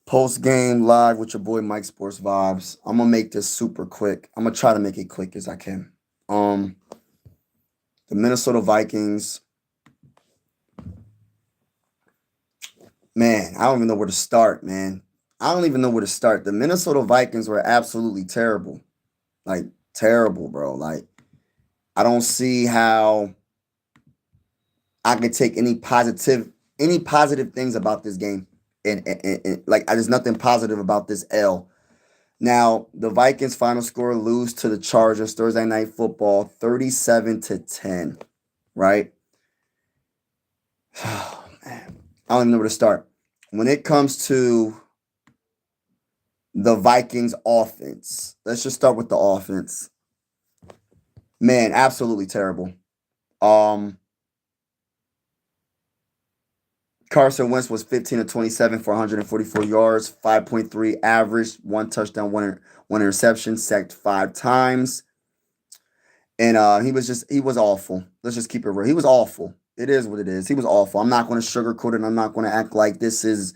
Post game live with your boy Mike Sports Vibes. I'm gonna make this super quick. I'm gonna try to make it quick as I can. Um, the Minnesota Vikings, man, I don't even know where to start, man. I don't even know where to start. The Minnesota Vikings were absolutely terrible. Like terrible, bro. Like I don't see how I could take any positive things about this game. And like there's nothing positive about this L. Now, the Vikings final score lose to the Chargers Thursday night football 37-10, right? Oh, man. I don't even know where to start. When it comes to the Vikings offense, let's just start with the offense. Man, absolutely terrible. Um Carson Wentz was 15 of 27 for 144 yards, 5.3 average, one touchdown, one interception, sacked 5 times. And he was awful. Let's just keep it real. He was awful. It is what it is. He was awful. I'm not going to sugarcoat it. I'm not going to act like this is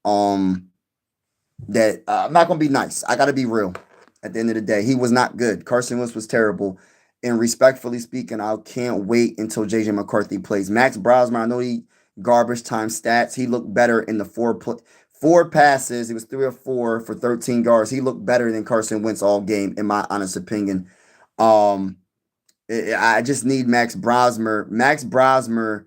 um that I'm not going to be nice. I got to be real. At the end of the day, he was not good. Carson Wentz was terrible. And respectfully speaking, I can't wait until JJ McCarthy plays. Max Brosmer, I know he garbage time stats. He looked better in the four passes. He was 3 or 4 for 13 yards. He looked better than Carson Wentz all game, in my honest opinion. Um, I just need Max Brosmer. Max Brosmer.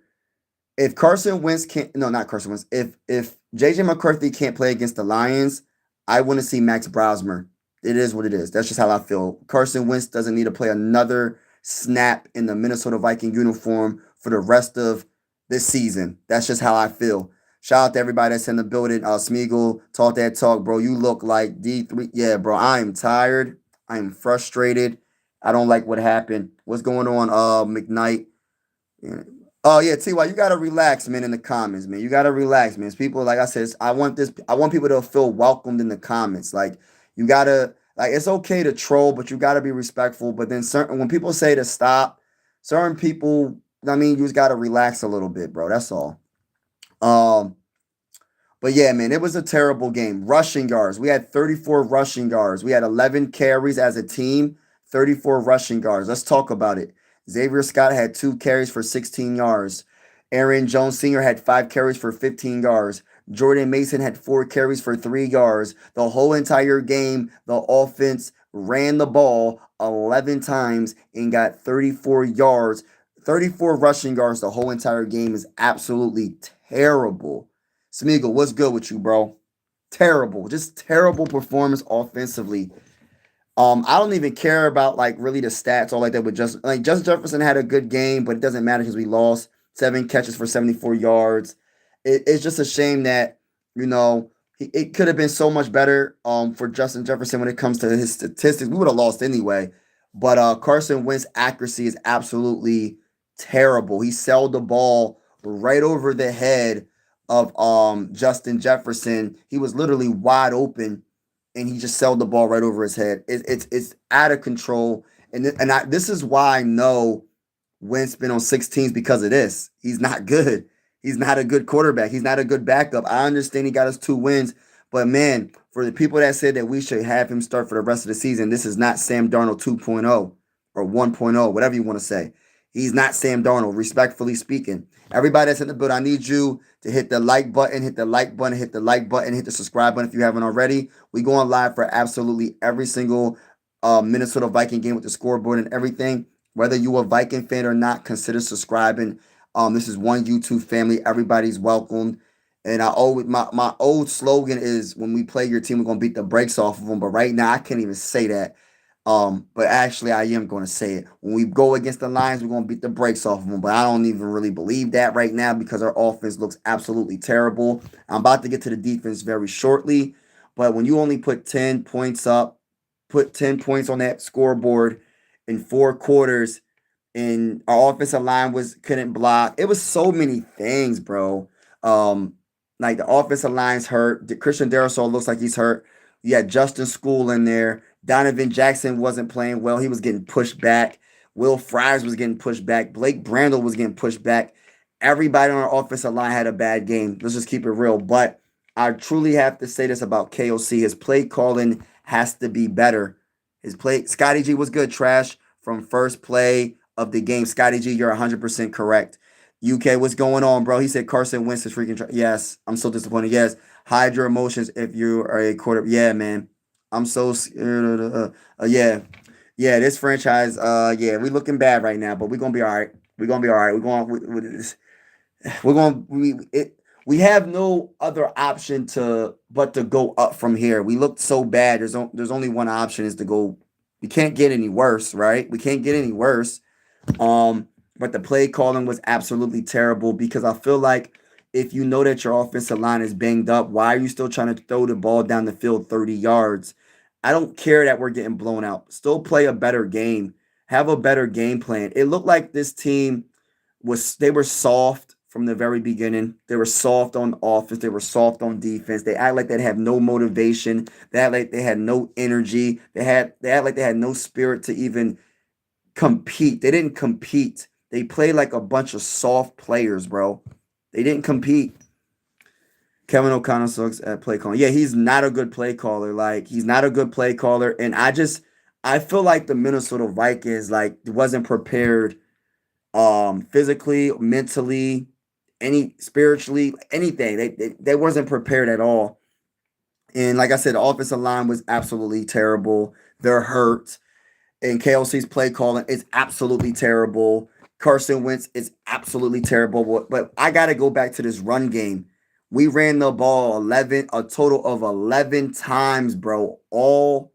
If Carson Wentz can't, no, not Carson Wentz. If JJ McCarthy can't play against the Lions, I want to see Max Brosmer. It is what it is. That's just how I feel. Carson Wentz doesn't need to play another snap in the Minnesota Viking uniform for the rest of this season. That's just how I feel. Shout out to everybody that's in the building. Smeagol, talk that talk, bro. You look like D3. Yeah, bro. I am tired. I am frustrated. I don't like what happened. What's going on, McKnight? Yeah. Oh yeah, Ty, you gotta relax, man. In the comments, man, you gotta relax, man. People, like I said, I want this. I want people to feel welcomed in the comments. Like you gotta, like it's okay to troll, but you gotta be respectful. But then certain when people say to stop, certain people, I mean, you just gotta relax a little bit, bro. That's all. Um, but yeah, man, it was a terrible game. Rushing yards. We had 34 rushing yards. We had 11 carries as a team, 34 rushing yards. Let's talk about it. Xavier Scott had 2 carries for 16 yards. Aaron Jones Sr. had 5 carries for 15 yards. Jordan Mason had 4 carries for 3 yards. The whole entire game, the offense ran the ball 11 times and got 34 yards, 34 rushing yards. The whole entire game is absolutely terrible. Smeagol, what's good with you, bro? Terrible. Just terrible performance offensively. I don't even care about like really the stats all like that with Justin Jefferson had a good game, but it doesn't matter because we lost 7 catches for 74 yards. It's just a shame that, you know, it could have been so much better for Justin Jefferson when it comes to his statistics. We would have lost anyway. But Carson Wentz accuracy is absolutely terrible. He sailed the ball right over the head of Justin Jefferson. He was literally wide open and he just sailed the ball right over his head. It's out of control. This is why I know Wentz been on 16s because of this. He's not good. He's not a good quarterback. He's not a good backup. I understand he got us 2 wins, but man, for the people that said that we should have him start for the rest of the season, this is not Sam Darnold 2.0 or 1.0, whatever you want to say. He's not Sam Darnold, respectfully speaking. Everybody that's in the building, I need you to hit the like button, hit the like button, hit the like button, hit the subscribe button if you haven't already. We go on live for absolutely every single Minnesota Viking game with the scoreboard and everything. Whether you a Viking fan or not, consider subscribing. This is one YouTube family. Everybody's welcome. And I always my old slogan is when we play your team, we're gonna beat the brakes off of them. But right now, I can't even say that. But actually, I am going to say it. When we go against the Lions, we're going to beat the brakes off of them. But I don't even really believe that right now because our offense looks absolutely terrible. I'm about to get to the defense very shortly. But when you only put 10 points up, put 10 points on that scoreboard in 4 quarters, and our offensive line couldn't block. It was so many things, bro. Like the offensive line's hurt. Christian Darrisaw looks like he's hurt. You had Justin School in there. Donovan Jackson wasn't playing well. He was getting pushed back. Will Fries was getting pushed back. Blake Brandel was getting pushed back. Everybody on our offensive line had a bad game. Let's just keep it real. But I truly have to say this about KOC. His play calling has to be better. His play, Scotty G was good, trash from first play of the game. Scotty G, you're 100% correct. UK, what's going on, bro? He said Carson Wentz is freaking. Yes, I'm so disappointed. Yes, hide your emotions if you are a quarter. Yeah, man, I'm so scared. Yeah, yeah. This franchise, yeah, we looking bad right now, but we're gonna be all right. We're gonna be all right. We're going. We're going. We have no other option to but to go up from here. We looked so bad. There's only one option is to go. We can't get any worse, right? We can't get any worse. Um, but the play calling was absolutely terrible because I feel like if you know that your offensive line is banged up, why are you still trying to throw the ball down the field 30 yards? I don't care that we're getting blown out. Still play a better game. Have a better game plan. It looked like this team they were soft from the very beginning. They were soft on offense. They were soft on defense. They act like they have no motivation. They act like they had no energy. They act like they had no spirit to even compete. They didn't compete. They played like a bunch of soft players, bro. They didn't compete. Kevin O'Connell sucks at play calling. Yeah, he's not a good play caller. Like he's not a good play caller, and I feel like the Minnesota Vikings like wasn't prepared physically, mentally, any spiritually, anything. They wasn't prepared at all. And like I said, the offensive line was absolutely terrible. They're hurt. And KLC's play calling is absolutely terrible. Carson Wentz is absolutely terrible. But I got to go back to this run game. We ran the ball a total of 11 times, bro, all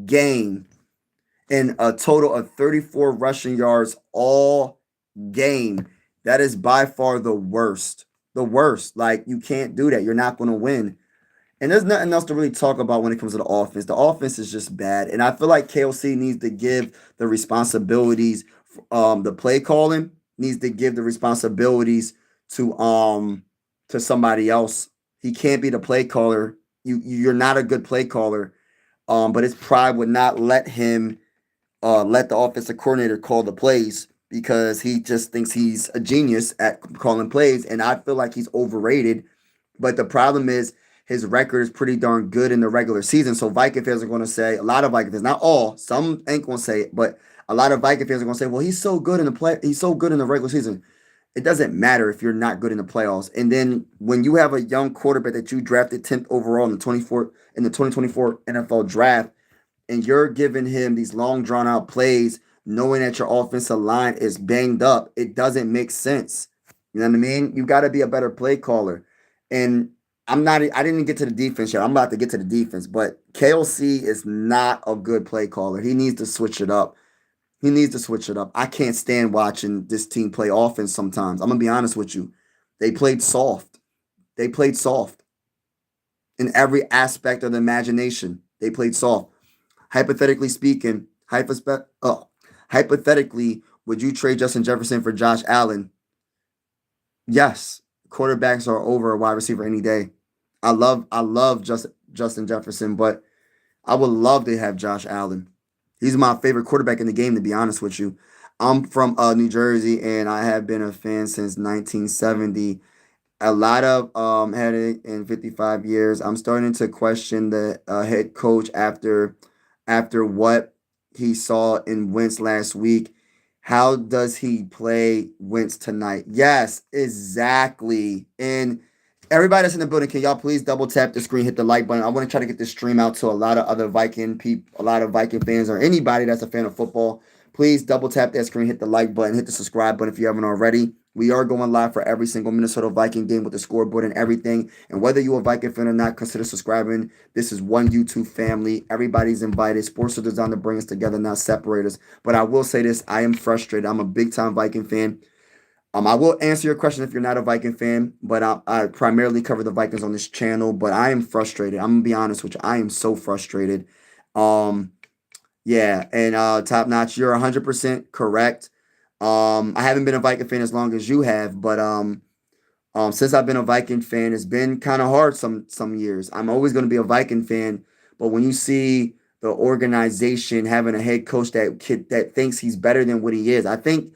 game. And a total of 34 rushing yards all game. That is by far the worst. The worst. Like, you can't do that. You're not going to win. And there's nothing else to really talk about when it comes to the offense. The offense is just bad. And I feel like KOC needs to give the responsibilities, the play calling needs to give the responsibilities to somebody else. He can't be the play caller. You're not a good play caller. But his pride would not let him let the offensive coordinator call the plays because he just thinks he's a genius at calling plays. And I feel like he's overrated. But the problem is his record is pretty darn good in the regular season. So Viking fans are going to say, a lot of Viking fans, not all, some ain't going to say it, but a lot of Viking fans are going to say, well, he's so good in the regular season. It doesn't matter if you're not good in the playoffs. And then when you have a young quarterback that you drafted 10th overall in the 2024 NFL draft, and you're giving him these long drawn out plays, knowing that your offensive line is banged up, it doesn't make sense. You know what I mean? You got to be a better play caller. And I didn't get to the defense yet. I'm about to get to the defense, but KLC is not a good play caller. He needs to switch it up. He needs to switch it up. I can't stand watching this team play offense sometimes. I'm going to be honest with you. They played soft. They played soft in every aspect of the imagination. They played soft. Hypothetically speaking, hypothetically, would you trade Justin Jefferson for Josh Allen? Yes. Quarterbacks are over a wide receiver any day. I love Justin Jefferson, but I would love to have Josh Allen. He's my favorite quarterback in the game, to be honest with you. I'm from New Jersey, and I have been a fan since 1970. A lot of headache in 55 years. I'm starting to question the head coach after what he saw in Wentz last week. How does he play Wentz tonight? Yes, exactly. And everybody that's in the building, can y'all please double tap the screen, hit the like button? I want to try to get this stream out to a lot of other Viking people, a lot of Viking fans, or anybody that's a fan of football. Please double tap that screen, hit the like button, hit the subscribe button if you haven't already. We are going live for every single Minnesota Viking game with the scoreboard and everything. And whether you're a Viking fan or not, consider subscribing. This is one YouTube family. Everybody's invited. Sports are designed to bring us together, not separate us. But I will say this, I am frustrated. I'm a big time Viking fan. I will answer your question if you're not a Viking fan, but I primarily cover the Vikings on this channel. But I am frustrated. I'm gonna be honest with you. I am so frustrated. Um, yeah, and top notch, you're 100% correct. I haven't been a Viking fan as long as you have, but since I've been a Viking fan, it's been kind of hard some years. I'm always going to be a Viking fan, but when you see the organization having a head coach that thinks he's better than what he is, I think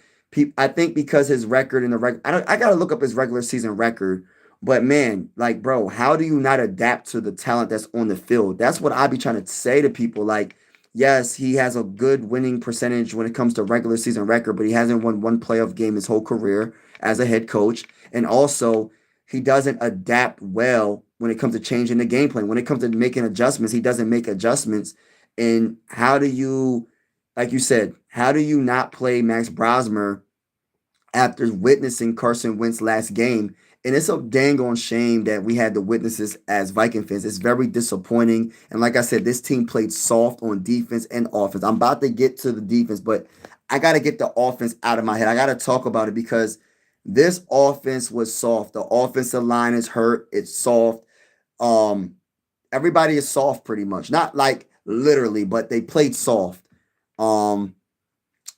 because his record in the I got to look up his regular season record But man, like, bro, how do you not adapt to the talent that's on the field? That's what I be trying to say to people. Like, yes, he has a good winning percentage when it comes to regular season record, but he hasn't won one playoff game his whole career as a head coach. And also, he doesn't adapt well when it comes to changing the game plan. When it comes to making adjustments, he doesn't make adjustments. And how do you, like you said, how do you not play Max Brosmer after witnessing Carson Wentz last game? And it's a dang on shame that we had to witness this as Viking fans. It's very disappointing. And like I said, this team played soft on defense and offense. I'm about to get to the defense, but I got to get the offense out of my head. I got to talk about it because this offense was soft. The offensive line is hurt. It's soft. Um, Everybody is soft pretty much. Not like literally, but they played soft. Um,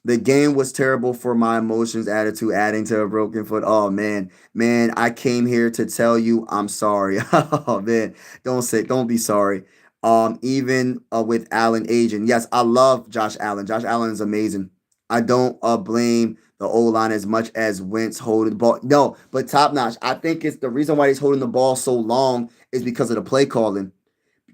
the game was terrible for my emotions, attitude, adding to a broken foot. Oh man, man, I came here to tell you I'm sorry. Oh man, don't be sorry. Even with Allen aging, yes, I love Josh Allen. Josh Allen is amazing. I don't blame the O line as much as Wentz holding the ball. No, but top notch. I think it's the reason why he's holding the ball so long is because of the play calling.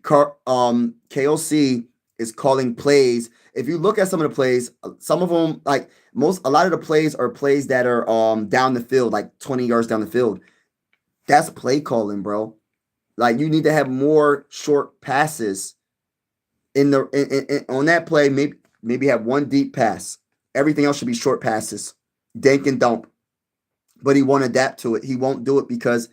KOC is calling plays. If you look at some of the plays, some of them a lot of the plays are plays that are down the field, like 20 yards down the field. That's play calling, bro. Like you need to have more short passes on that play. Maybe have one deep pass. Everything else should be short passes, dink and dump. But he won't adapt to it. He won't do it because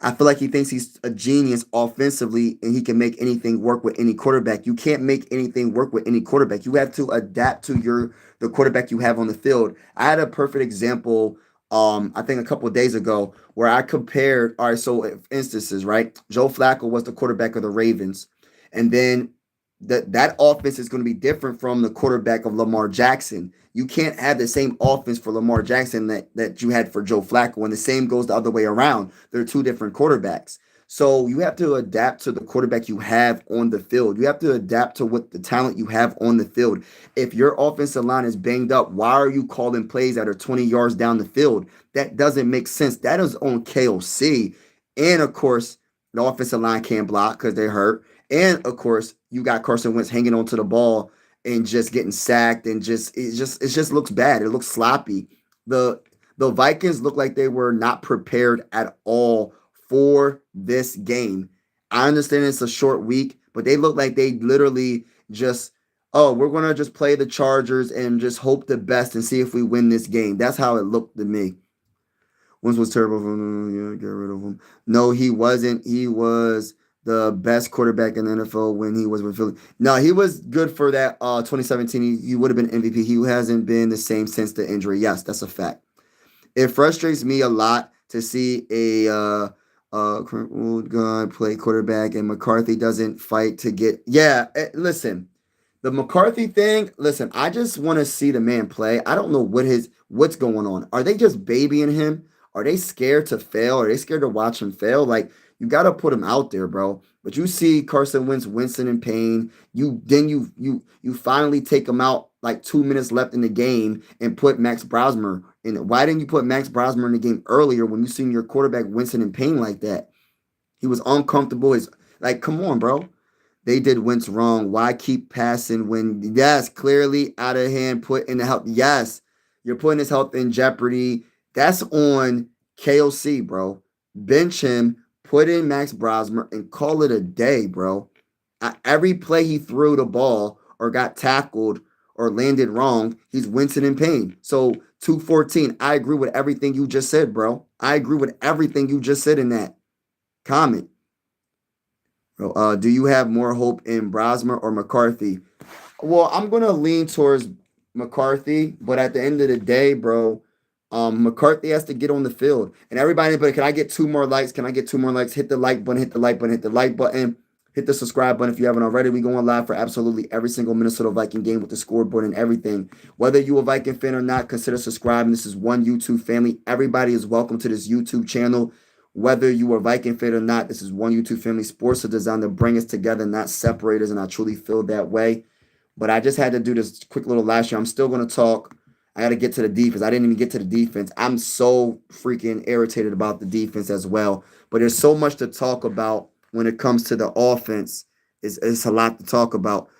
I feel like he thinks he's a genius offensively and he can make anything work with any quarterback. You can't make anything work with any quarterback. You have to adapt to the quarterback you have on the field. I had a perfect example I think a couple of days ago where I compared, all right, so instances, right? Joe Flacco was the quarterback of the Ravens. And then that offense is going to be different from the quarterback of Lamar Jackson. You can't have the same offense for Lamar Jackson that you had for Joe Flacco, and the same goes the other way around. They're two different quarterbacks. So you have to adapt to the quarterback you have on the field. You have to adapt to what the talent you have on the field. If your offensive line is banged up, why are you calling plays that are 20 yards down the field? That doesn't make sense. That is on KOC. And of course, the offensive line can't block because they're hurt. And of course, you got Carson Wentz hanging onto the ball and just getting sacked and it just looks bad. It looks sloppy. The the Vikings look like they were not prepared at all for this game. I understand it's a short week, but they look like they literally just, oh, we're gonna just play the Chargers and just hope the best and see if we win this game. That's how it looked to me. Wentz was terrible. Yeah, get rid of him. No, he wasn't. He was the best quarterback in the NFL when he was with Philly. No, he was good for that 2017. He would have been MVP. He hasn't been the same since the injury. Yes, that's a fact. It frustrates me a lot to see a old guy play quarterback and McCarthy doesn't fight to get. Yeah, listen, the McCarthy thing, listen, I just want to see the man play. I don't know what's going on. Are they just babying him? Are they scared to fail? Are they scared to watch him fail? Like you got to put him out there, bro. But you see Carson Wentz wincing in pain. You finally take him out like 2 minutes left in the game and put Max Brosmer in it. Why didn't you put Max Brosmer in the game earlier when you seen your quarterback wincing in pain like that? He was uncomfortable. It's like, come on, bro. They did Wentz wrong. Why keep passing when, yes, clearly out of hand, put in the health. Yes, you're putting his health in jeopardy. That's on KOC, bro. Bench him, put in Max Brosmer, and call it a day, bro. Every play he threw the ball or got tackled or landed wrong, he's wincing in pain. So 214, I agree with everything you just said, bro. I agree with everything you just said in that comment. Do you have more hope in Brosmer or McCarthy? Well, I'm gonna lean towards McCarthy, but at the end of the day, bro, McCarthy has to get on the field. And everybody, but can I get two more likes? Can I get two more likes? Hit the like button, hit the like button, hit the like button, hit the subscribe button if you haven't already. We going live for absolutely every single Minnesota Viking game with the scoreboard and everything. Whether you a Viking fan or not, consider subscribing. This is one YouTube family. Everybody is welcome to this YouTube channel. Whether you are Viking fan or not, this is one YouTube family. Sports are designed to bring us together, not separate us, and I truly feel that way. But I just had to do this quick little last year. I'm still going to talk. I got to get to the defense. I didn't even get to the defense. I'm so freaking irritated about the defense as well. But there's so much to talk about when it comes to the offense. It's a lot to talk about.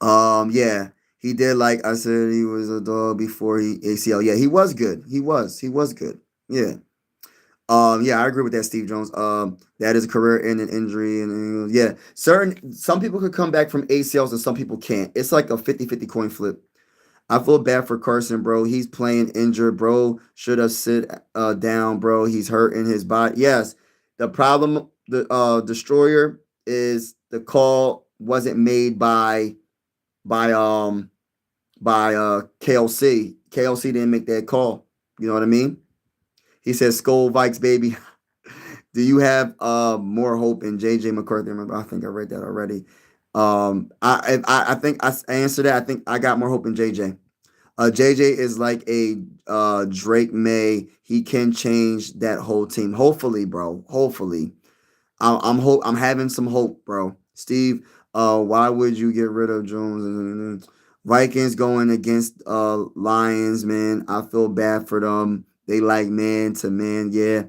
Yeah, he did like I said. He was a dog before he ACL. Yeah, he was good. He was good. Yeah. Yeah, I agree with that, Steve Jones. That is a career-ending injury, and yeah, some people could come back from ACLs and some people can't. It's like a 50-50 coin flip. I feel bad for Carson, bro. He's playing injured, bro. Should have sit down, bro. He's hurting his body. Yes, the problem, the destroyer, is the call wasn't made by um by KLC. KLC didn't make that call. You know what I mean? He says, "Skull Vikes, baby." Do you have more hope in JJ McCarthy? Remember, I think I read that already. I think I answered that. I think I got more hope in JJ. JJ is like a Drake May. He can change that whole team. Hopefully, bro. Hopefully. I'm having some hope, bro. Steve, why would you get rid of Jones? Vikings going against Lions, man. I feel bad for them. They like man to man. Yeah,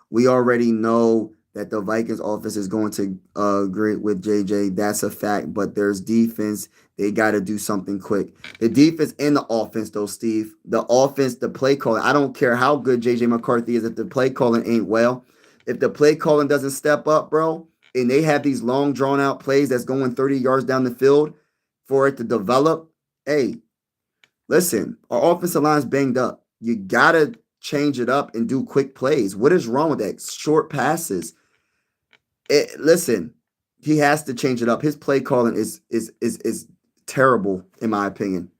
we already know that the Vikings offense is going to agree with JJ. That's a fact. But there's defense. They got to do something quick. The defense and the offense, though, Steve. The offense, the play calling. I don't care how good JJ McCarthy is if the play calling ain't well. If the play calling doesn't step up, bro, and they have these long drawn out plays that's going 30 yards down the field for it to develop, hey, listen, our offensive line's banged up. You gotta change it up and do quick plays. What is wrong with that? Short passes. Listen, he has to change it up. His play calling is terrible in my opinion.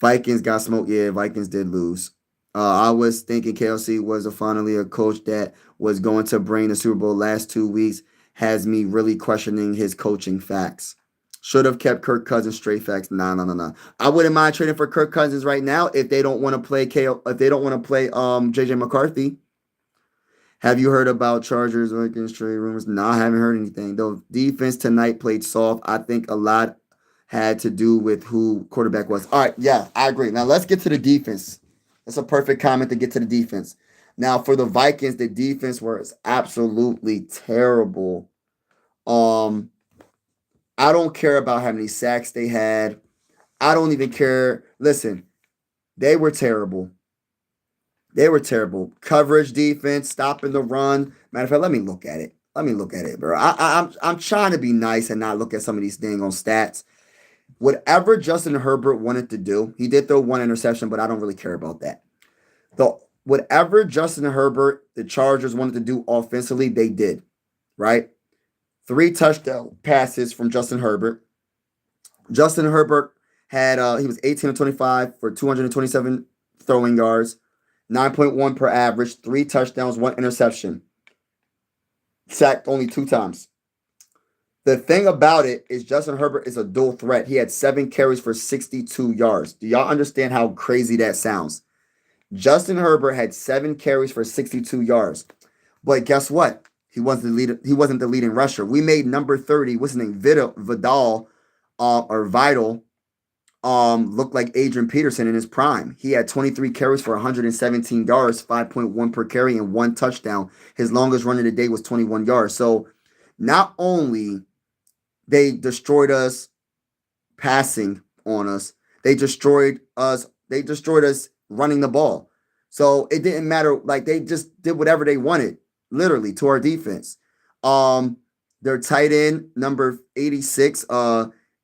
Vikings got smoked. Yeah, Vikings did lose. I was thinking KLC was finally a coach that was going to bring the Super Bowl last 2 weeks. Has me really questioning his coaching facts. Should have kept Kirk Cousins straight facts. No, no, no, no. I wouldn't mind trading for Kirk Cousins right now if they don't want to play if they don't want to play JJ McCarthy. Have you heard about Chargers against trade rumors? No, I haven't heard anything. The defense tonight played soft. I think a lot had to do with who quarterback was. All right, yeah, I agree. Now let's get to the defense. That's a perfect comment to get to the defense. Now for the Vikings, the defense was absolutely terrible. Um, I don't care about how many sacks they had. I don't even care. Listen, they were terrible. They were terrible. Coverage defense, stopping the run. Matter of fact, let me look at it. Let me look at it, bro. I'm trying to be nice and not look at some of these dang on stats. Whatever Justin Herbert wanted to do, he did throw one interception, but I don't really care about that. The whatever Justin Herbert, the Chargers wanted to do offensively, they did. Right? 3 touchdown passes from Justin Herbert. Justin Herbert had he was 18 of 25 for 227 throwing yards, 9.1 per average, 3 touchdowns, 1 interception. Sacked only 2 times. The thing about it is Justin Herbert is a dual threat. He had 7 carries for 62 yards. Do y'all understand how crazy that sounds? Justin Herbert had 7 carries for 62 yards. But guess what? He wasn't the leading rusher. We made number 30, what's his name? Vidal or Vital looked like Adrian Peterson in his prime. He had 23 carries for 117 yards, 5.1 per carry, and 1 touchdown. His longest run of the day was 21 yards. So not only they destroyed us passing on us, they destroyed us. They destroyed us running the ball. So it didn't matter. Like they just did whatever they wanted, literally, to our defense. Their tight end number 86,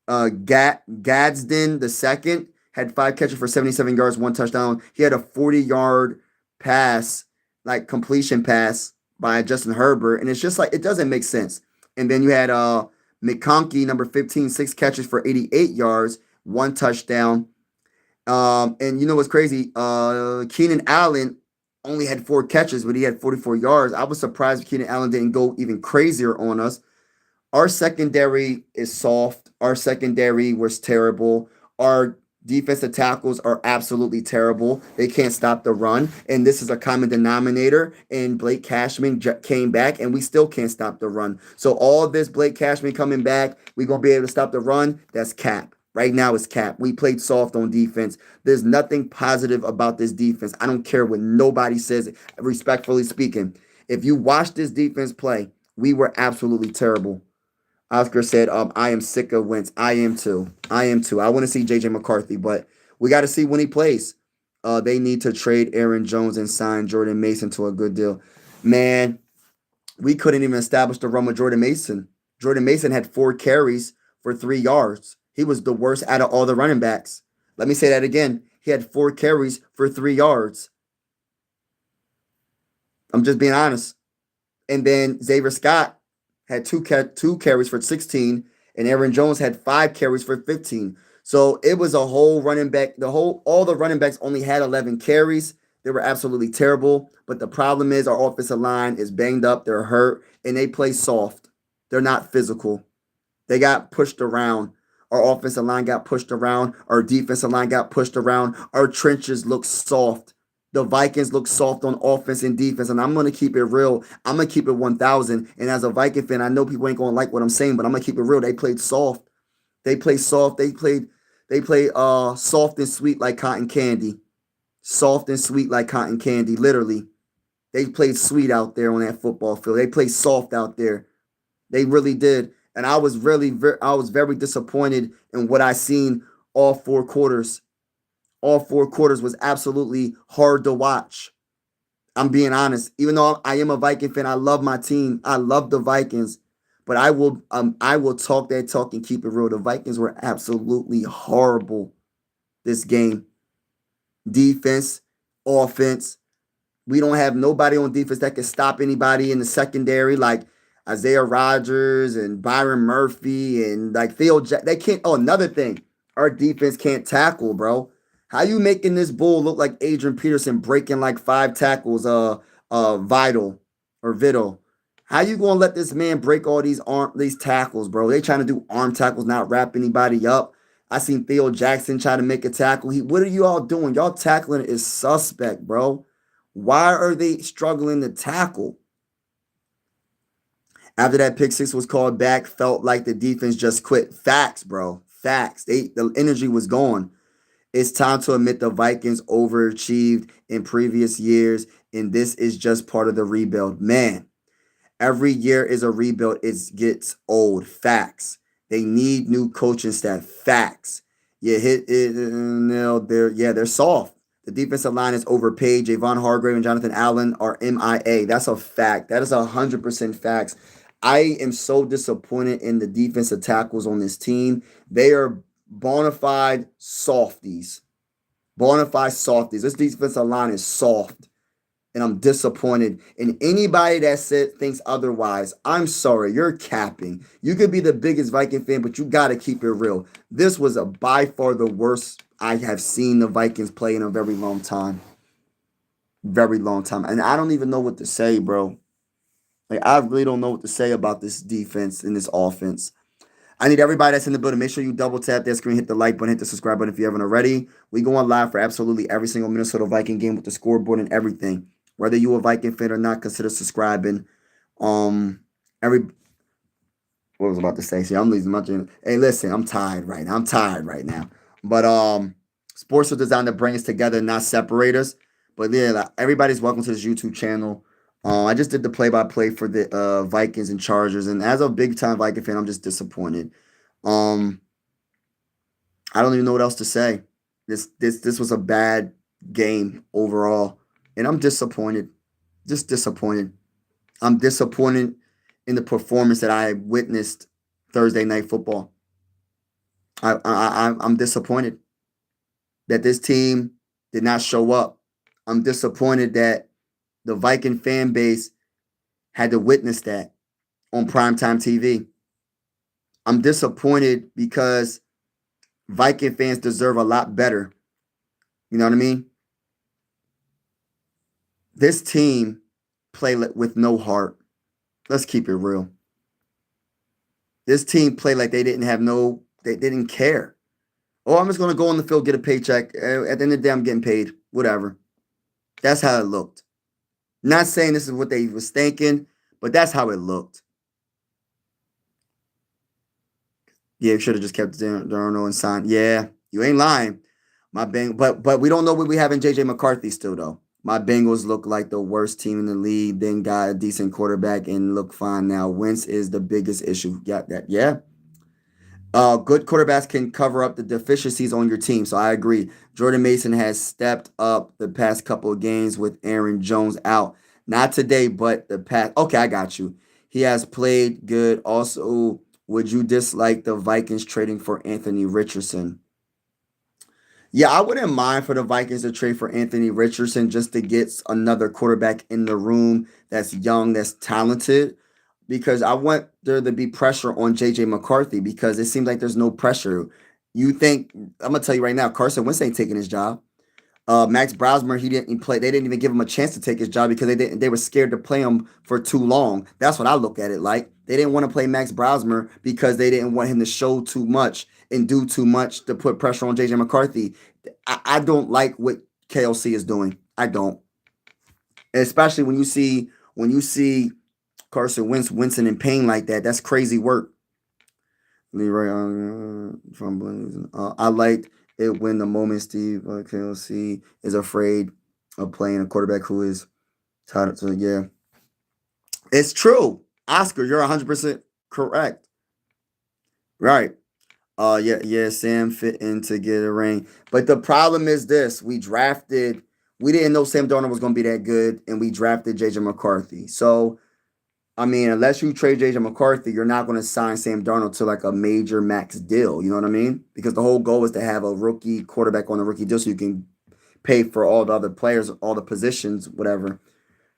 Gadsden the second had 5 catches for 77 yards, 1 touchdown. He had a 40-yard pass, like completion pass by Justin Herbert, and it's just like it doesn't make sense. And then you had McConkey, number 15, 6 catches for 88 yards, 1 touchdown. And you know what's crazy? Keenan Allen only had 4 catches, but he had 44 yards. I was surprised Keenan Allen didn't go even crazier on us. Our secondary is soft. Our secondary was terrible. Our defensive tackles are absolutely terrible. They can't stop the run. And this is a common denominator. And Blake Cashman came back, and we still can't stop the run. So all this Blake Cashman coming back, we're going to be able to stop the run. That's cap. Right now it's cap. We played soft on defense. There's nothing positive about this defense. I don't care what nobody says, respectfully speaking. If you watch this defense play, we were absolutely terrible. Oscar said, I am sick of Wentz. I am too. I am too. I want to see JJ McCarthy, but we got to see when he plays. They need to trade Aaron Jones and sign Jordan Mason to a good deal. Man, we couldn't even establish the run with Jordan Mason. Jordan Mason had 4 carries for 3 yards. He was the worst out of all the running backs. Let me say that again. He had 4 carries for 3 yards. I'm just being honest. And then Xavier Scott had two carries for 16, and Aaron Jones had 5 carries for 15. So it was a whole running back. All the running backs only had 11 carries. They were absolutely terrible. But the problem is our offensive line is banged up. They're hurt, and they play soft. They're not physical. They got pushed around. Our offensive line got pushed around. Our defensive line got pushed around. Our trenches look soft. The Vikings look soft on offense and defense. And I'm going to keep it real. I'm going to keep it 1,000. And as a Viking fan, I know people ain't going to like what I'm saying, but I'm going to keep it real. They played soft. They played soft. They played soft and sweet like cotton candy. Soft and sweet like cotton candy, literally. They played sweet out there on that football field. They played soft out there. They really did. And I was very disappointed in what I seen all 4 quarters. All 4 quarters was absolutely hard to watch. I'm being honest. Even though I am a Viking fan, I love my team. I love the Vikings. But I will talk that talk and keep it real. The Vikings were absolutely horrible this game. Defense, offense. We don't have nobody on defense that can stop anybody in the secondary like Isaiah Rodgers and Byron Murphy and like they can't. Oh, another thing, our defense can't tackle, bro. How you making this bull look like Adrian Peterson breaking like 5 tackles? Vital or Vital. How you gonna let this man break all these tackles, bro? They trying to do arm tackles, not wrap anybody up. I seen Theo Jackson try to make a tackle. What are you all doing? Y'all tackling is suspect, bro. Why are they struggling to tackle? After that pick six was called back, felt like the defense just quit. Facts, bro. Facts. The energy was gone. It's time to admit the Vikings overachieved in previous years, and this is just part of the rebuild. Man, every year is a rebuild. It gets old. Facts. They need new coaching staff. Facts. You hit it. No, they're soft. The defensive line is overpaid. Javon Hargrave and Jonathan Allen are MIA. That's a fact. That is 100% facts. I am so disappointed in the defensive tackles on this team. They are bona fide softies. Bona fide softies. This defensive line is soft. And I'm disappointed. And anybody that thinks otherwise, I'm sorry, you're capping. You could be the biggest Viking fan, but you got to keep it real. This was by far the worst I have seen the Vikings play in a very long time. Very long time. And I don't even know what to say, bro. Like, I really don't know what to say about this defense and this offense. I need everybody that's in the building. Make sure you double tap that screen, hit the like button, hit the subscribe button if you haven't already. We go on live for absolutely every single Minnesota Viking game with the scoreboard and everything. Whether you a Viking fan or not, consider subscribing. Every what was I about to say? See, I'm losing my dream. Hey, listen, I'm tired right now. But sports are designed to bring us together, not separate us. But yeah, like, everybody's welcome to this YouTube channel. I just did the play-by-play for the Vikings and Chargers, and as a big-time Viking fan, I'm just disappointed. Um, I don't even know what else to say. This was a bad game overall, and I'm disappointed. Just disappointed. I'm disappointed in the performance that I witnessed Thursday night football. I'm disappointed that this team did not show up. I'm disappointed that the Viking fan base had to witness that on primetime TV. I'm disappointed because Viking fans deserve a lot better. You know what I mean? This team played with no heart. Let's keep it real. This team played like they didn't care. Oh, I'm just going to go on the field, get a paycheck. At the end of the day, I'm getting paid. Whatever. That's how it looked. Not saying this is what they was thinking, but that's how it looked. Yeah, should have just kept Darno and signed. Yeah, you ain't lying. But we don't know what we have in JJ McCarthy still though. My Bengals look like the worst team in the league. Then got a decent quarterback and look fine now. Wentz is the biggest issue. Got that? Yeah. Good quarterbacks can cover up the deficiencies on your team. So I agree. Jordan Mason has stepped up the past couple of games with Aaron Jones out. Not today, but the past. Okay, I got you. He has played good. Also, would you dislike the Vikings trading for Anthony Richardson? Yeah, I wouldn't mind for the Vikings to trade for Anthony Richardson just to get another quarterback in the room that's young, that's talented, because I want there to be pressure on JJ McCarthy because it seems like there's no pressure. You think I'm gonna tell you right now, Carson Wentz ain't taking his job. Max Browsmer, he didn't play. They didn't even give him a chance to take his job because they didn't. They were scared to play him for too long. That's what I look at it like. They didn't want to play Max Browsmer because they didn't want him to show too much and do too much to put pressure on JJ McCarthy. I don't like what KLC is doing. I don't, especially when you see Carson Wentz wincing in pain like that. That's crazy work. Leroy from I liked it when the moment Steve KLC is afraid of playing a quarterback who is tired. So yeah, it's true. Oscar, you're 100% correct. Right. Yeah, yeah. Sam fit in to get a ring, but the problem is this: we drafted. We didn't know Sam Darnold was going to be that good, and we drafted JJ McCarthy. So I mean, unless you trade JJ McCarthy, you're not going to sign Sam Darnold to like a major max deal. You know what I mean? Because the whole goal is to have a rookie quarterback on a rookie deal so you can pay for all the other players, all the positions, whatever,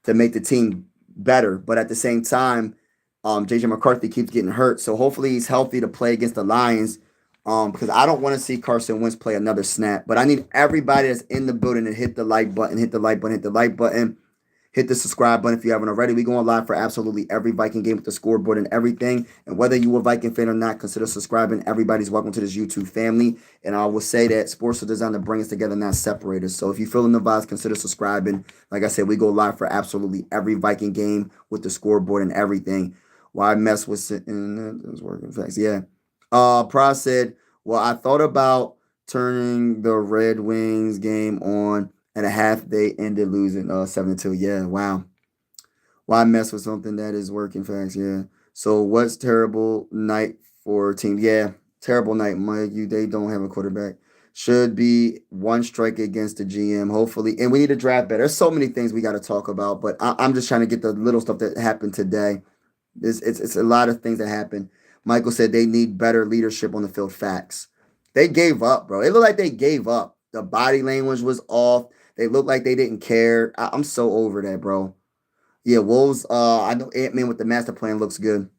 to make the team better. But at the same time, JJ McCarthy keeps getting hurt. So hopefully he's healthy to play against the Lions. Because I don't want to see Carson Wentz play another snap. But I need everybody that's in the building to hit the like button, hit the like button, hit the like button. Hit the subscribe button if you haven't already. We going live for absolutely every Viking game with the scoreboard and everything. And whether you a Viking fan or not, consider subscribing. Everybody's welcome to this YouTube family. And I will say that sports are designed to bring us together, not separate us. So if you're feeling the vibes, consider subscribing. Like I said, we go live for absolutely every Viking game with the scoreboard and everything. Why mess with sitting? It's working facts. Yeah. Pro said, well, I thought about turning the Red Wings game on and a half they ended losing 7-2. Yeah, wow. Why mess with something that is working facts? Yeah. So what's terrible night for team? Yeah, terrible night, Mike. They don't have a quarterback. Should be one strike against the GM, hopefully. And we need to draft better. There's so many things we got to talk about, but I'm just trying to get the little stuff that happened today. It's a lot of things that happened. Michael said they need better leadership on the field. Facts. They gave up, bro. It looked like they gave up. The body language was off. They looked like they didn't care. I'm so over that, bro. Yeah, Wolves. I know Ant-Man with the master plan looks good.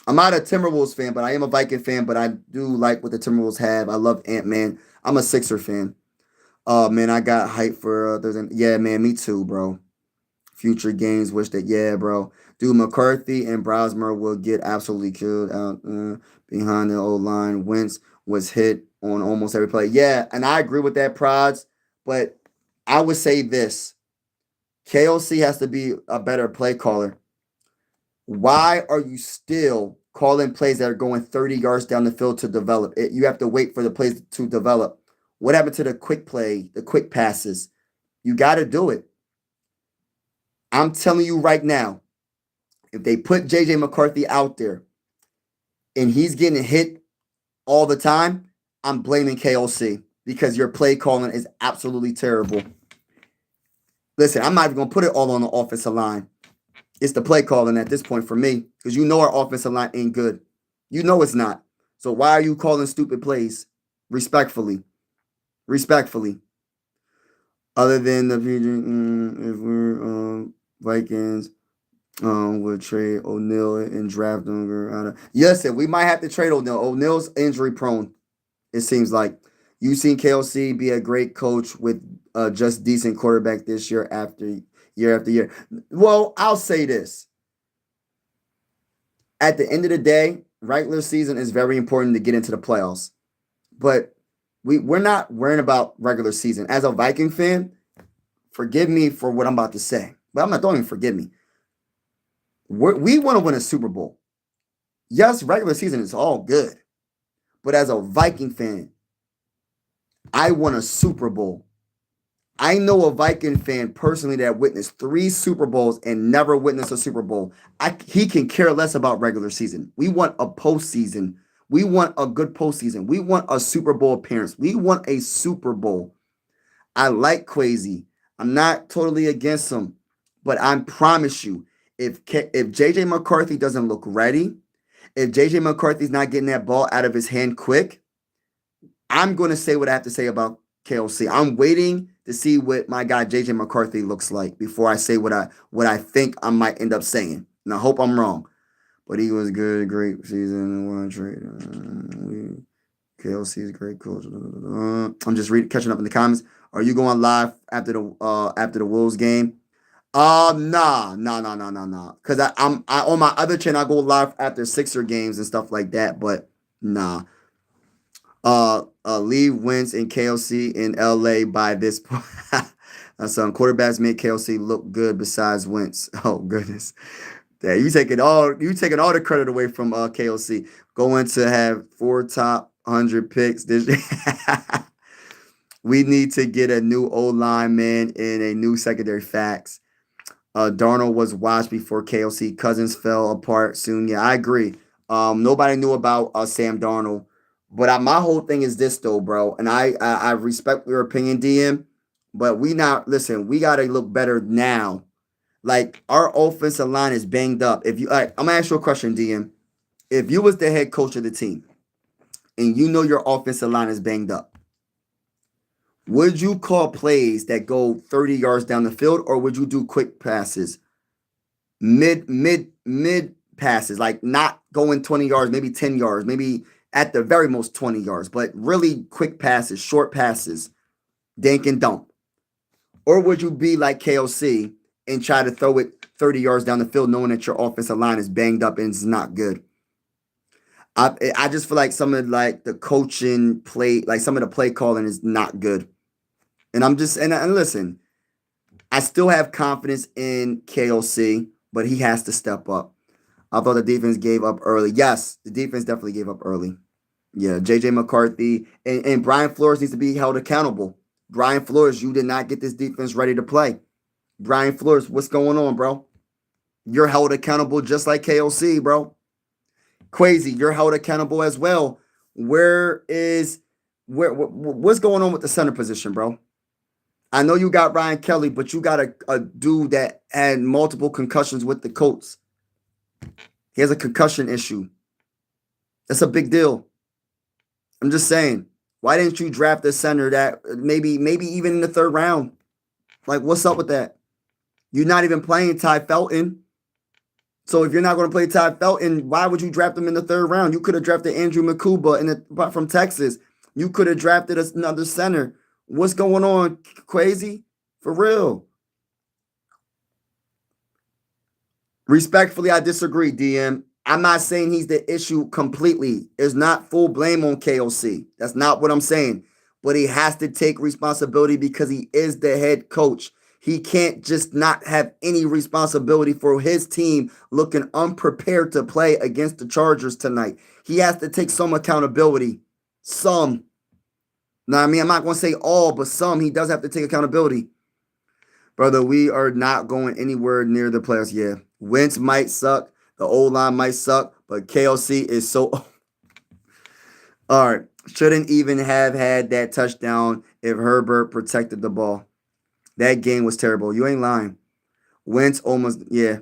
I'm not a Timberwolves fan, but I am a Viking fan. But I do like what the Timberwolves have. I love Ant-Man. I'm a Sixer fan. Oh man, I got hype for Thursday. Yeah, man, me too, bro. Future games wish that, yeah, bro. Dude, McCarthy and Brosmer will get absolutely killed out behind the old line. Wentz was hit on almost every play. Yeah, and I agree with that, Prods. But I would say this: KOC has to be a better play caller. Why are you still calling plays that are going 30 yards down the field to develop? You have to wait for the plays to develop. What happened to the quick play, the quick passes? You got to do it. I'm telling you right now, if they put JJ McCarthy out there and he's getting hit all the time, I'm blaming KOC because your play calling is absolutely terrible. Listen, I'm not even going to put it all on the offensive line. It's the play calling at this point for me because you know our offensive line ain't good. You know it's not. So why are you calling stupid plays? Respectfully. Respectfully. Other than the if we're Vikings, would trade O'Neal and draft him. Yes, we might have to trade O'Neal. O'Neal's injury prone. It seems like you've seen KLC be a great coach with just decent quarterback this year after year. Well, I'll say this: at the end of the day, regular season is very important to get into the playoffs. But we're not worrying about regular season. As a Viking fan, forgive me for what I'm about to say, but I'm not. Don't even forgive me. We want to win a Super Bowl. Yes, regular season is all good, But as a Viking fan, I won a Super Bowl. I know a Viking fan personally that witnessed 3 Super Bowls and never witnessed a Super Bowl. He can care less about regular season. We want a postseason. We want a good postseason. We want a Super Bowl appearance. We want a Super Bowl. I like Quasi. I'm not totally against him, but I promise you, if JJ McCarthy doesn't look ready, if JJ McCarthy's not getting that ball out of his hand quick, I'm going to say what I have to say about KOC. I'm waiting to see what my guy JJ McCarthy looks like before I say what I think I might end up saying. And I hope I'm wrong. But he was good, great season, one trade. KLC is a great coach. I'm just catching up in the comments. Are you going live after the Wolves game? Nah. Cause I'm on my other channel. I go live after Sixer games and stuff like that. But nah. Leave Wentz and KLC in LA by this point. Some quarterbacks make KLC look good besides Wentz. Oh goodness. Yeah, you taking all the credit away from KLC. Going to have 4 top 100 picks this year. We need to get a new O-line man and a new secondary. Facts. Darnold was watched before KLC. Cousins fell apart soon. Yeah, I agree. Nobody knew about Sam Darnold. But my whole thing is this though, bro. And I respect your opinion, DM. But we got to look better now. Like our offensive line is banged up. If you, I'm gonna ask you a question, DM. If you was the head coach of the team, and you know your offensive line is banged up, would you call plays that go 30 yards down the field, or would you do quick passes, mid passes, like not going 20 yards, maybe 10 yards, maybe at the very most 20 yards, but really quick passes, short passes, dink and dump? Or would you be like KOC and try to throw it 30 yards down the field knowing that your offensive line is banged up and it's not good? I just feel like some of like the coaching play, like some of the play calling is not good. And and listen, I still have confidence in KOC, but he has to step up. I thought the defense gave up early. Yes, the defense definitely gave up early. Yeah, JJ McCarthy and Brian Flores needs to be held accountable. Brian Flores, you did not get this defense ready to play. Brian Flores, what's going on, bro? You're held accountable just like KOC, bro. Quasi, you're held accountable as well. What's going on with the center position, bro? I know you got Ryan Kelly, but you got a dude that had multiple concussions with the Colts. He has a concussion issue. That's a big deal. I'm just saying, why didn't you draft a center that maybe even in the 3rd round? Like, what's up with that? You're not even playing Ty Felton. So if you're not going to play Ty Felton, why would you draft him in the 3rd round? You could have drafted Andrew McCuba from Texas. You could have drafted another center. What's going on, Crazy? For real. Respectfully, I disagree, DM. I'm not saying he's the issue completely. It's not full blame on KOC. That's not what I'm saying. But he has to take responsibility because he is the head coach. He can't just not have any responsibility for his team looking unprepared to play against the Chargers tonight. He has to take some accountability. Some. Now, I mean, I'm not going to say all, but some. He does have to take accountability. Brother, we are not going anywhere near the playoffs. Yeah. Wentz might suck. The O-line might suck, but KOC is so... All right. Shouldn't even have had that touchdown if Herbert protected the ball. That game was terrible. You ain't lying. Wentz almost... Yeah.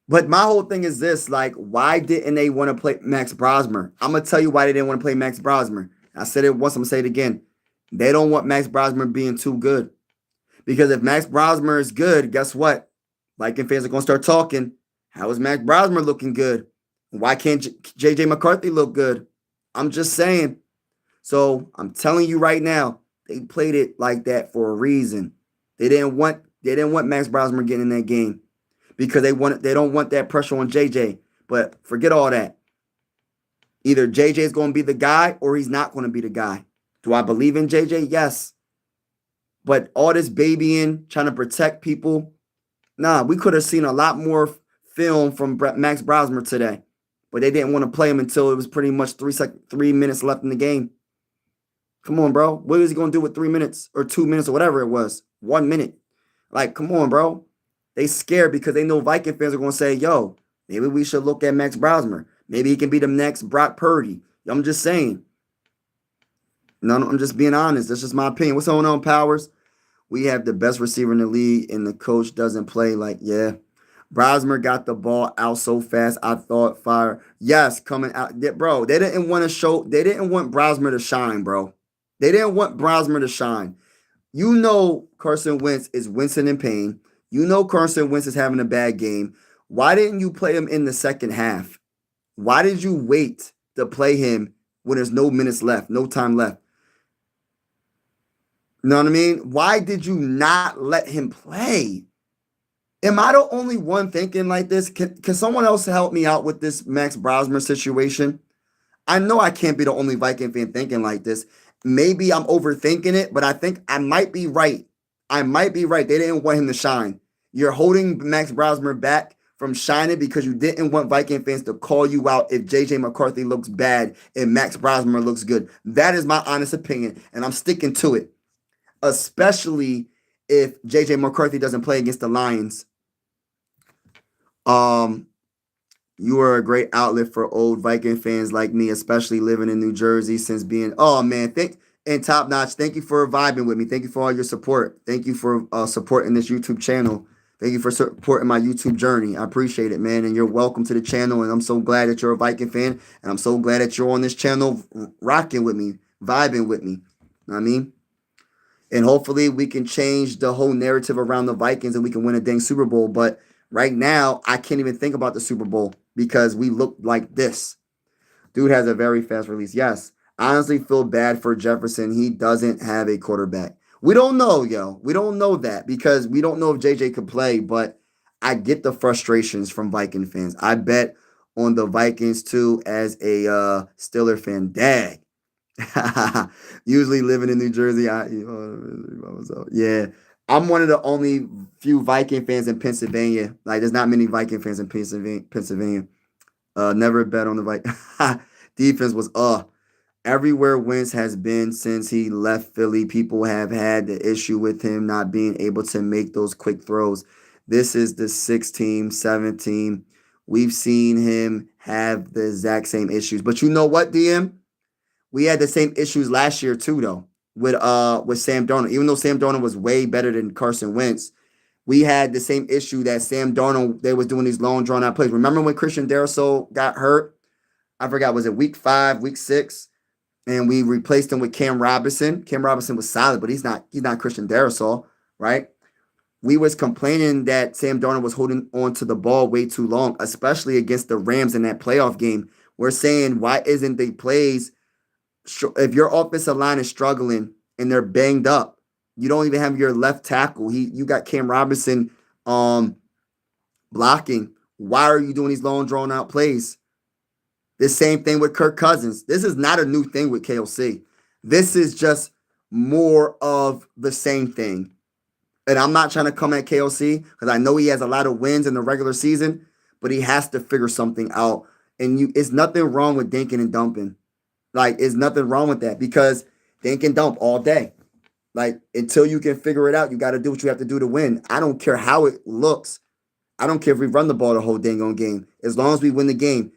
But my whole thing is this. Like, why didn't they want to play Max Brosmer? I'm going to tell you why they didn't want to play Max Brosmer. I said it once. I'm going to say it again. They don't want Max Brosmer being too good. Because if Max Brosmer is good, guess what? Viking fans are going to start talking. How is Max Brosmer looking good? Why can't JJ McCarthy look good? I'm just saying. So I'm telling you right now, they played it like that for a reason. They didn't want Max Brosmer getting in that game because they don't want that pressure on JJ. But forget all that. Either JJ is going to be the guy or he's not going to be the guy. Do I believe in JJ? Yes. But all this babying, trying to protect people, nah, we could have seen a lot more film from Max Brosmer today. but they didn't want to play him until it was pretty much 3 minutes left in the game. Come on, bro. What is he going to do with 3 minutes or 2 minutes or whatever it was? 1 minute. Like, come on, bro. They scared because they know Viking fans are going to say, yo, maybe we should look at Max Browsmer. Maybe he can be the next Brock Purdy. I'm just saying. No, I'm just being honest. That's just my opinion. What's going on, Powers? We have the best receiver in the league, and the coach doesn't play like, yeah. Brosmer got the ball out so fast. I thought fire. Yes, coming out. Bro, they didn't want to show. They didn't want Brosmer to shine, bro. They didn't want Brosmer to shine. You know Carson Wentz is wincing in pain. You know Carson Wentz is having a bad game. Why didn't you play him in the second half? Why did you wait to play him when there's no minutes left, no time left? You know what I mean? Why did you not let him play? Am I the only one thinking like this? Can someone else help me out with this Max Brosmer situation? I know I can't be the only Viking fan thinking like this. Maybe I'm overthinking it, but I think I might be right. I might be right. They didn't want him to shine. You're holding Max Brosmer back from shining because you didn't want Viking fans to call you out if JJ McCarthy looks bad and Max Brosmer looks good. That is my honest opinion, and I'm sticking to it. Especially if JJ McCarthy doesn't play against the Lions. You are a great outlet for old Viking fans like me, especially living in New Jersey since being. Oh man, and top notch. Thank you for vibing with me. Thank you for all your support. Thank you for supporting this YouTube channel. Thank you for supporting my YouTube journey. I appreciate it, man. And you're welcome to the channel. And I'm so glad that you're a Viking fan. And I'm so glad that you're on this channel rocking with me, vibing with me. You know what I mean? And hopefully we can change the whole narrative around the Vikings and we can win a dang Super Bowl. But right now, I can't even think about the Super Bowl because we look like this. Dude has a very fast release. Yes, I honestly feel bad for Jefferson. He doesn't have a quarterback. We don't know, yo. We don't know that because we don't know if JJ could play, but I get the frustrations from Viking fans. I bet on the Vikings too as a Steeler fan. Dag. Usually living in New Jersey, yeah. I'm one of the only few Viking fans in Pennsylvania. Like, there's not many Viking fans in Pennsylvania. Never bet on the Viking. Defense was everywhere Wentz has been since he left Philly. People have had the issue with him not being able to make those quick throws. This is the sixth team, seventh team. We've seen him have the exact same issues. But you know what, DM? We had the same issues last year too, though, with Sam Darnold. Even though Sam Darnold was way better than Carson Wentz, we had the same issue that Sam Darnold, they was doing these long drawn out plays. Remember when Christian Darrisaw got hurt? I forgot, was it week 5, week 6? And we replaced him with Cam Robinson. Cam Robinson was solid, but he's not Christian Darrisaw, right? We was complaining that Sam Darnold was holding on to the ball way too long, especially against the Rams in that playoff game. We're saying, why isn't the plays, if your offensive line is struggling and they're banged up, you don't even have your left tackle. You got Cam Robinson blocking. Why are you doing these long drawn out plays? The same thing with Kirk Cousins. This is not a new thing with KOC. This is just more of the same thing. And I'm not trying to come at KOC because I know he has a lot of wins in the regular season, but he has to figure something out. And it's nothing wrong with dinking and dumping. Like, it's nothing wrong with that because dink and dump all day. Like, until you can figure it out, you got to do what you have to do to win. I don't care how it looks. I don't care if we run the ball the whole dang on game. As long as we win the game,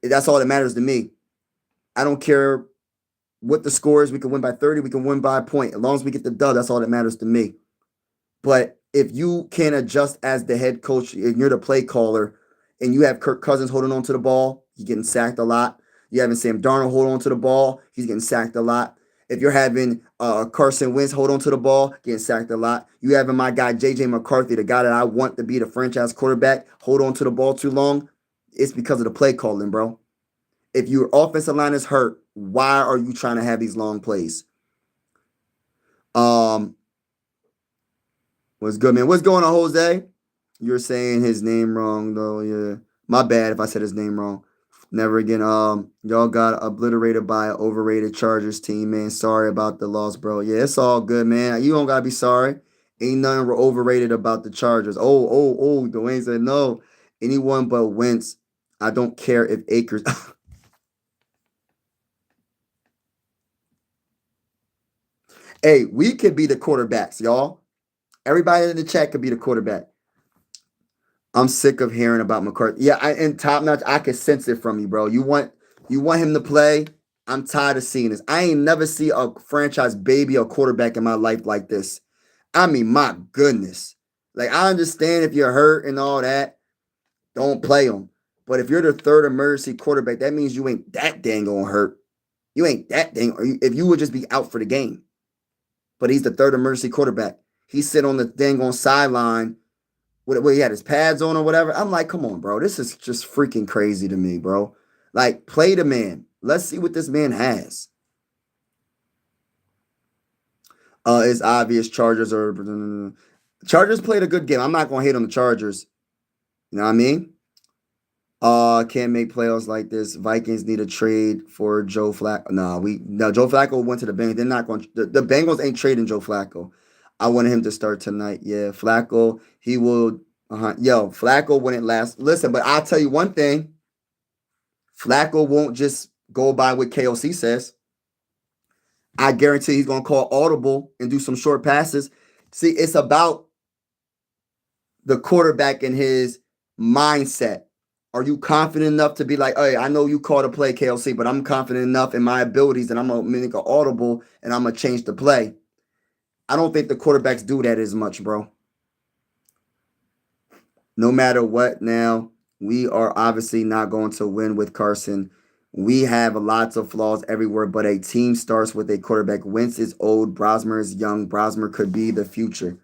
that's all that matters to me. I don't care what the score is. We can win by 30. We can win by a point. As long as we get the dub, that's all that matters to me. But if you can't adjust as the head coach and you're the play caller and you have Kirk Cousins holding on to the ball, he's getting sacked a lot. You're having Sam Darnold hold on to the ball, he's getting sacked a lot. If you're having Carson Wentz hold on to the ball, getting sacked a lot. You having my guy J.J. McCarthy, the guy that I want to be the franchise quarterback, hold on to the ball too long, it's because of the play calling, bro. If your offensive line is hurt, why are you trying to have these long plays? What's good, man? What's going on, Jose? You're saying his name wrong, though. Yeah, my bad if I said his name wrong. Never again. Y'all got obliterated by an overrated Chargers team, man. Sorry about the loss, bro. Yeah, it's all good, man. You don't gotta be sorry. Ain't nothing overrated about the Chargers. Oh. Dwayne said no. Anyone but Wentz I don't care if Akers. Hey, we could be the quarterbacks, y'all. Everybody in the chat could be the quarterback. I'm sick of hearing about McCarthy. Yeah, and top notch. I can sense it from you, bro. You want him to play. I'm tired of seeing this. I ain't never see a franchise baby or quarterback in my life like this. I mean, my goodness. Like I understand if you're hurt and all that, don't play him. But if you're the third emergency quarterback, that means you ain't that dang on hurt. You ain't that dang. Or if you would just be out for the game. But he's the third emergency quarterback. He's sitting on the dang on sideline where he had his pads on or whatever. I'm like, come on, bro. This is just freaking crazy to me, bro. Like, play the man. Let's see what this man has. It's obvious Chargers played a good game. I'm not gonna hate on the Chargers. You know what I mean? Can't make playoffs like this. Vikings need a trade for Joe Flacco. No, Joe Flacco went to the Bengals. They're not going. The Bengals ain't trading Joe Flacco. I wanted him to start tonight. Yeah, Flacco. He will. Yo, Flacco wouldn't last. Listen, but I'll tell you one thing. Flacco won't just go by what KOC says. I guarantee he's gonna call audible and do some short passes. See, it's about the quarterback and his mindset. Are you confident enough to be like, hey, I know you called a play, KLC, but I'm confident enough in my abilities that I'm gonna make an audible and I'm gonna change the play. I don't think the quarterbacks do that as much, bro. No matter what, now we are obviously not going to win with Carson. We have lots of flaws everywhere, but a team starts with a quarterback. Wentz is old, Brosmer is young. Brosmer could be the future.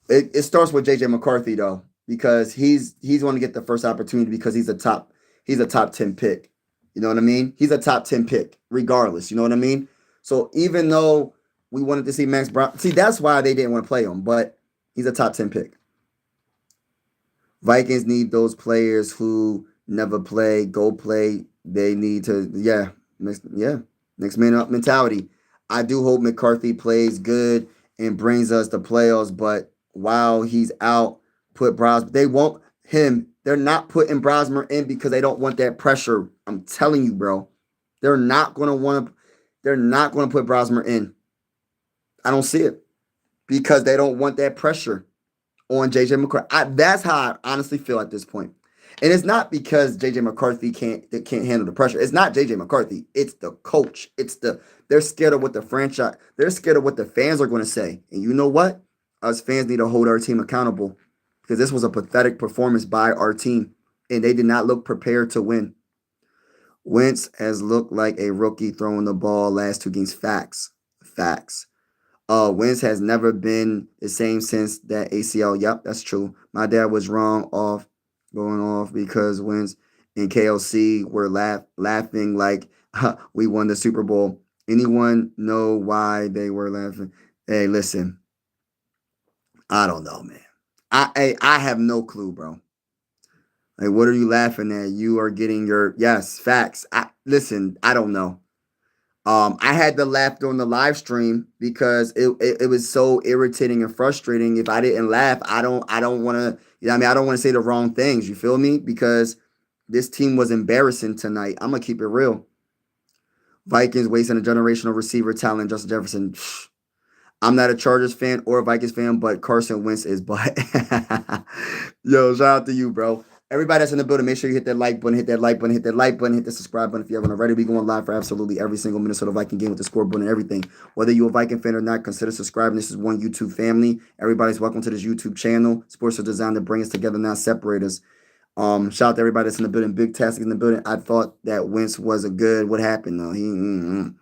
It starts with JJ McCarthy though, because he's going to get the first opportunity because he's a top 10 pick. You know what I mean? He's a top 10 pick, regardless. You know what I mean? So even though we wanted to see Max Brown, see that's why they didn't want to play him, but he's a top 10 pick. Vikings need those players who never play, go play. They need to, next man up mentality. I do hope McCarthy plays good and brings us the playoffs, but while he's out, they won't him. They're not putting Brosmer in because they don't want that pressure. I'm telling you, bro. They're not gonna want to. They're not gonna put Brosmer in. I don't see it because they don't want that pressure on JJ McCarthy. That's how I honestly feel at this point. And it's not because JJ McCarthy can't handle the pressure. It's not JJ McCarthy. It's the coach. They're scared of what the franchise. They're scared of what the fans are going to say. And you know what? Us fans need to hold our team accountable because this was a pathetic performance by our team, and they did not look prepared to win. Wentz has looked like a rookie throwing the ball last two games. Facts. Wentz has never been the same since that ACL. Yep, that's true. My dad was going off because Wentz and KLC were laughing like we won the Super Bowl. Anyone know why they were laughing? Hey, listen, I don't know, man. I have no clue, bro. Like, what are you laughing at? You are getting your yes facts. Listen. I don't know. I had to laugh during the live stream because it was so irritating and frustrating. If I didn't laugh, I don't want to. You know what I mean, I don't want to say the wrong things. You feel me? Because this team was embarrassing tonight. I'm gonna keep it real. Vikings wasting a generational receiver talent, Justin Jefferson. I'm not a Chargers fan or a Vikings fan, but Carson Wentz is. But yo, shout out to you, bro. Everybody that's in the building, make sure you hit that like button, hit that like button, hit that like button, hit the subscribe button if you haven't already. We going live for absolutely every single Minnesota Viking game with the scoreboard and everything. Whether you're a Viking fan or not, consider subscribing. This is one YouTube family. Everybody's welcome to this YouTube channel. Sports are designed to bring us together, not separate us. Shout out to everybody that's in the building. Big Task in the building. I thought that Wentz was a good. What happened though?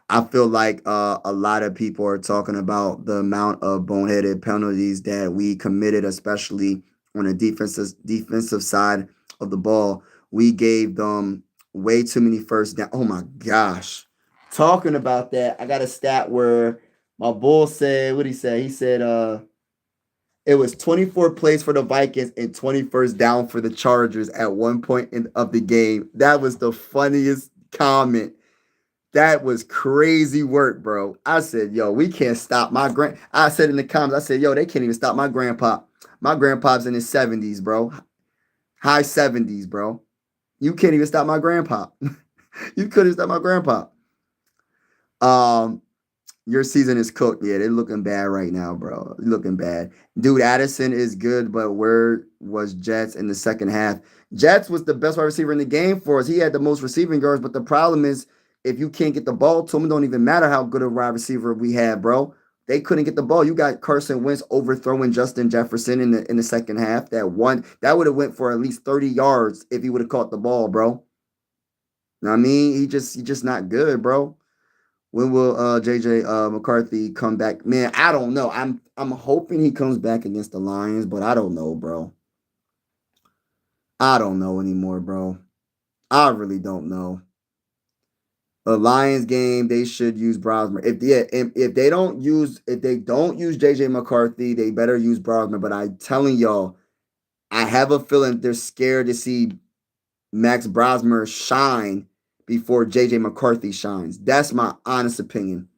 I feel like a lot of people are talking about the amount of boneheaded penalties that we committed, especially on the defensive side of the ball. We gave them way too many first down. Oh my gosh. Talking about that, I got a stat where my bull said, what he said? He said it was 24 plays for the Vikings and 21st down for the Chargers at one point of the game. That was the funniest comment. That was crazy work, bro. I said, yo, we can't stop I said in the comments, I said, yo, they can't even stop my grandpa. My grandpa's in his 70s, bro. High 70s, bro. You can't even stop my grandpa. You couldn't stop my grandpa. Um, your season is cooked. Yeah, they're looking bad right now, bro. Looking bad. Dude, Addison is good, but where was Jets in the second half? Jets was the best wide receiver in the game for us. He had the most receiving yards, but the problem is if you can't get the ball to him, it don't even matter how good a wide receiver we had, bro. They couldn't get the ball. You got Carson Wentz overthrowing Justin Jefferson in the second half. That would have went for at least 30 yards if he would have caught the ball, bro. Know what I mean, he just not good, bro. When will JJ McCarthy come back? Man, I don't know. I'm hoping he comes back against the Lions, but I don't know, bro. I don't know anymore, bro. I really don't know. A Lions game, they should use Brosmer. If they don't use JJ McCarthy, they better use Brosmer. But I'm telling y'all, I have a feeling they're scared to see Max Brosmer shine before JJ McCarthy shines. That's my honest opinion.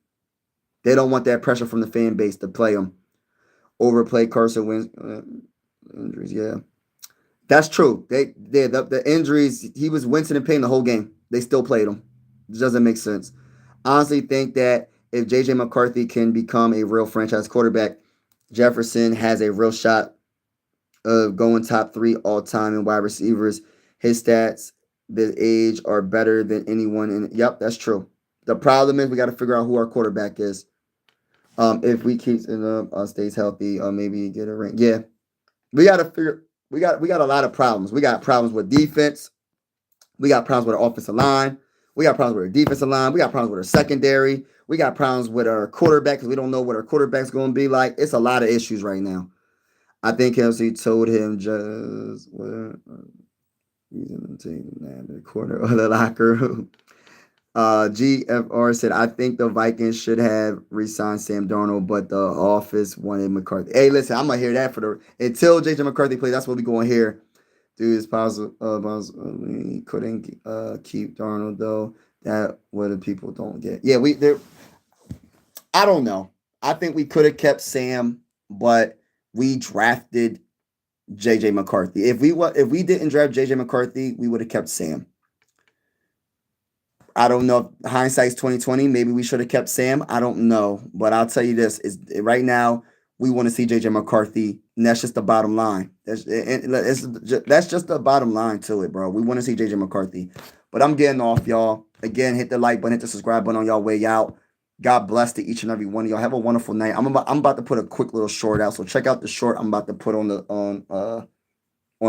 They don't want that pressure from the fan base to play him. Overplay Carson Wentz injuries. Yeah, that's true. The injuries. He was wincing and pain the whole game. They still played him. It doesn't make sense. I honestly think that if JJ McCarthy can become a real franchise quarterback, Jefferson has a real shot of going top three all time in wide receivers. His stats, the age are better than anyone. Yep, that's true. The problem is we got to figure out who our quarterback is. If we keep it up, stays healthy, maybe get a ring. Yeah, we got to figure. We got a lot of problems. We got problems with defense. We got problems with our offensive line. We got problems with our defensive line. We got problems with our secondary. We got problems with our quarterback because we don't know what our quarterback's going to be like. It's a lot of issues right now. I think Kelsey told him just what he's in the corner of the locker room. GFR said, I think the Vikings should have re-signed Sam Darnold, but the office wanted McCarthy. Hey, listen, I'm gonna hear that for the until JJ McCarthy plays. That's what we gonna hear. Dude, it's possible. He couldn't keep Darnold though. That what the people don't get. Yeah, we there. I don't know. I think we could have kept Sam, but we drafted JJ McCarthy. If we didn't draft JJ McCarthy, we would have kept Sam. I don't know if hindsight's 2020. Maybe we should have kept Sam. I don't know. But I'll tell you this is right now we want to see JJ McCarthy, and that's just the bottom line. That's just the bottom line to it, bro. We want to see JJ McCarthy. But I'm getting off, y'all. Again, hit the like button, hit the subscribe button on y'all way out. God bless to each and every one of y'all. Have a wonderful night. I'm about to put a quick little short out. So check out the short I'm about to put on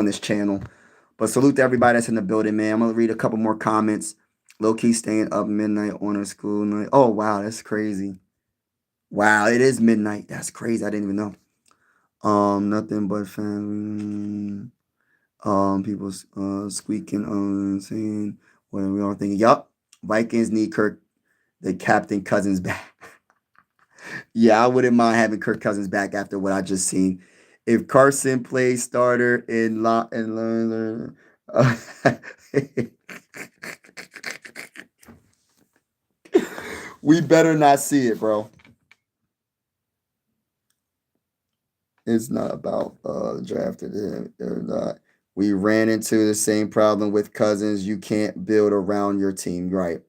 this channel. But salute to everybody that's in the building, man. I'm gonna read a couple more comments. Low key staying up midnight on a school night. Oh wow, that's crazy. Wow, it is midnight. That's crazy. I didn't even know. Nothing but family. People squeaking on saying what are we all thinking? Yup. Vikings need Kirk, the captain Cousins back. Yeah, I wouldn't mind having Kirk Cousins back after what I just seen. If Carson plays starter in La and learn, we better not see it, bro. It's not about drafted him or not. We ran into the same problem with Cousins. You can't build around your team, right?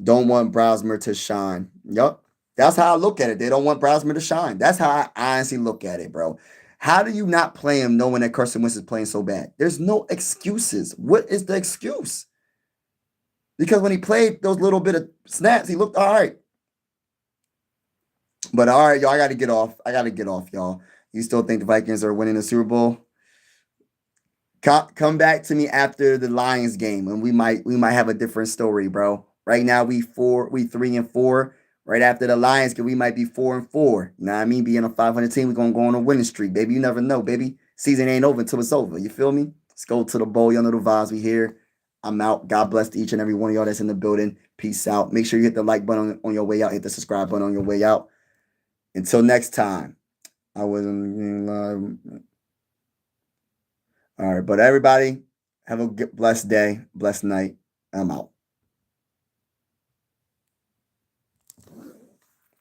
Don't want Browsmer to shine. Yup. That's how I look at it. They don't want Browsmer to shine. That's how I honestly look at it, bro. How do you not play him knowing that Carson Wentz is playing so bad? There's no excuses. What is the excuse? Because when he played those little bit of snaps, he looked all right. But all right, y'all, I got to get off. I got to get off, y'all. You still think the Vikings are winning the Super Bowl? Come back to me after the Lions game, and we might have a different story, bro. Right now we 3-4. Right after the Lions game, we might be 4-4. You know what I mean? Being a 500 team, we're gonna go on a winning streak, baby. You never know, baby. Season ain't over until it's over. You feel me? Let's go to the bowl. Y'all know the vibes we here. I'm out. God bless to each and every one of y'all that's in the building. Peace out. Make sure you hit the like button on your way out. Hit the subscribe button on your way out. Until next time. I wasn't live. All right, but everybody, have a blessed day, blessed night. I'm out.